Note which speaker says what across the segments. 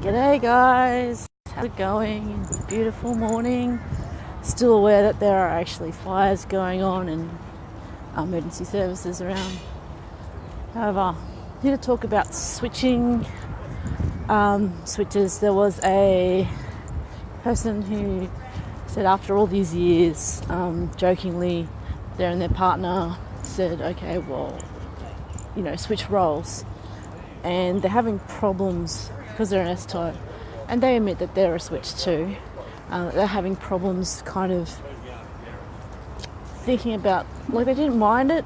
Speaker 1: G'day guys, how's it going? It's a beautiful morning. Still aware that there are actually fires going on and emergency services around. However, here to talk about switching switches. There was a person who said after all these years, jokingly, they and their partner said, okay, well, switch roles. And they're having problems because they're an S-type, and they admit that they're a switch too. They're having problems kind of thinking about, like, they didn't mind it,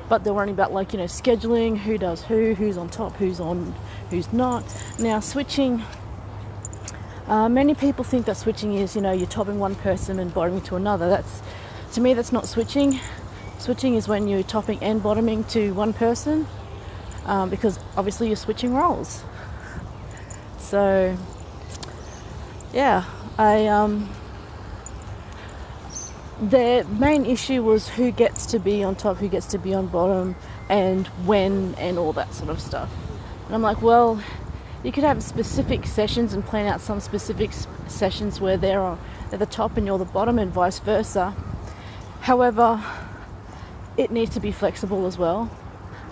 Speaker 1: but they're worrying about, scheduling, who does who's on top, who's on, who's not. Now, switching, many people think that switching is, you're topping one person and bottoming to another. To me, that's not switching. Switching is when you're topping and bottoming to one person, because obviously you're switching roles. So, yeah, the main issue was who gets to be on top, who gets to be on bottom, and when, and all that sort of stuff. And I'm like, well, you could have specific sessions and plan out some specific sessions where they're the top and you're the bottom, and vice versa. However, it needs to be flexible as well.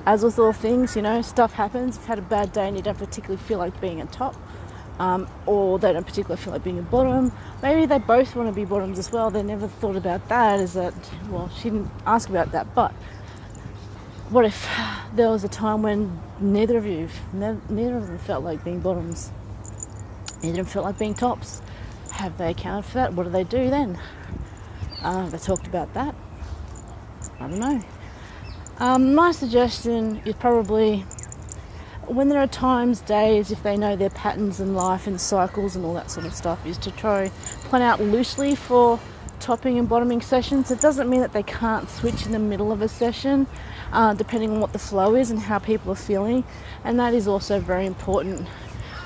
Speaker 1: As with all things, stuff happens. If you've had a bad day and you don't particularly feel like being a top, or they don't particularly feel like being a bottom, maybe they both want to be bottoms as well. They never thought about that. She didn't ask about that, but what if there was a time when neither of them felt like being bottoms? Neither of them felt like being tops. Have they accounted for that? What do they do then? They talked about that. I don't know. My suggestion is probably, when there are times, days, if they know their patterns in life and cycles and all that sort of stuff, is to try plan out loosely for topping and bottoming sessions. It doesn't mean that they can't switch in the middle of a session, depending on what the flow is and how people are feeling. And that is also very important,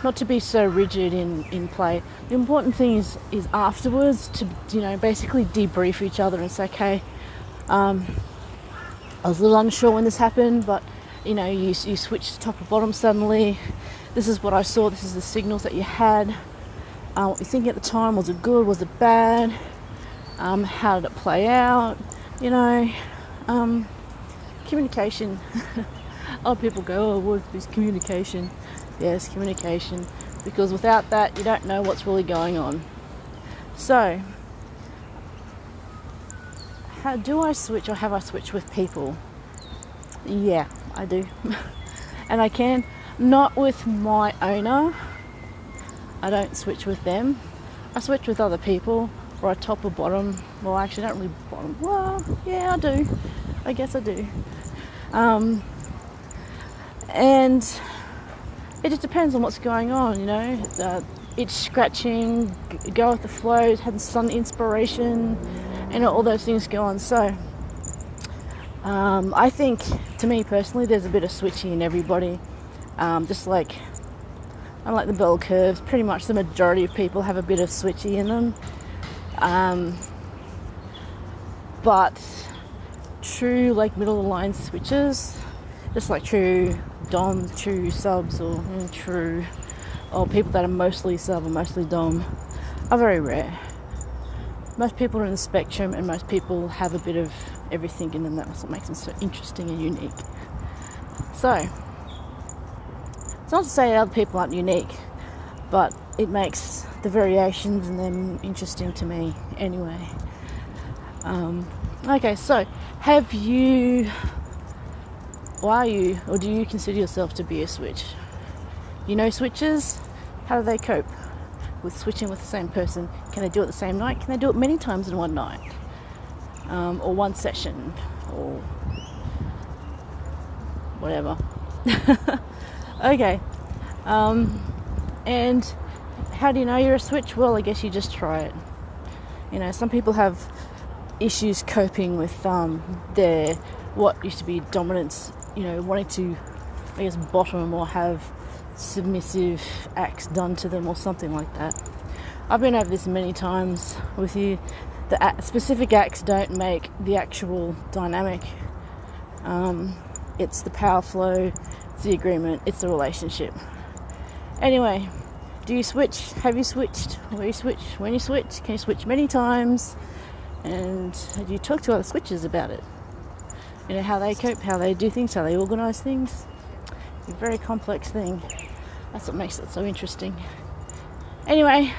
Speaker 1: not to be so rigid in play. The important thing is afterwards to, basically debrief each other and say, okay, I was a little unsure when this happened, but you switched to top or bottom suddenly. This is what I saw. This is the signals that you had. What you thinking at the time? Was it good? Was it bad? How did it play out? Communication. A lot of people go, oh, what is communication? Yes, communication. Because without that, you don't know what's really going on. So, how do I switch, or have I switched with people? Yeah, I do. And I can. Not with my owner. I don't switch with them. I switch with other people, or I top or bottom. Well, actually, I don't really bottom. Well, yeah, I do. I guess I do. And it just depends on what's going on, It's scratching, go with the flow, having some inspiration, and all those things go on. So, I think, to me personally, there's a bit of switching in everybody. Just like, unlike the bell curves, pretty much the majority of people have a bit of switchy in them. But true, middle of the line switches, just like true DOMs, true subs, or people that are mostly sub or mostly DOM, are very rare. Most people are in the spectrum, and most people have a bit of everything in them. That's what makes them so interesting and unique. So, it's not to say other people aren't unique, but it makes the variations in them interesting to me anyway. Okay, so do you consider yourself to be a switch? Switches? How do they cope with switching with the same person? Can they do it the same night? Can they do it many times in one night? Or one session? Or whatever. Okay. And how do you know you're a switch? Well, I guess you just try it. Some people have issues coping with their what used to be dominance, wanting to, bottom or have submissive acts done to them or something like that. I've been over this many times with you. The specific acts don't make the actual dynamic. It's the power flow, it's the agreement, it's the relationship. Anyway, Do you switch? Have you switched? Where you switch? When you switch? Can you switch many times? And do you talk to other switchers about it? You know, how they cope, how they do things, how they organise things. It's a very complex thing. That's what makes it so interesting. Anyway,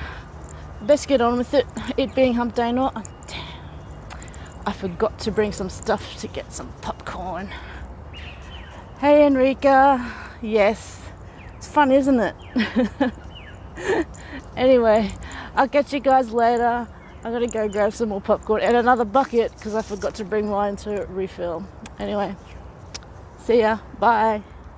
Speaker 1: best get on with it. It being hump day not. Damn. I forgot to bring some stuff to get some popcorn. Hey Enrica. Yes. It's fun, isn't it? Anyway, I'll catch you guys later. I'm going to go grab some more popcorn and another bucket because I forgot to bring mine to refill. Anyway, see ya. Bye.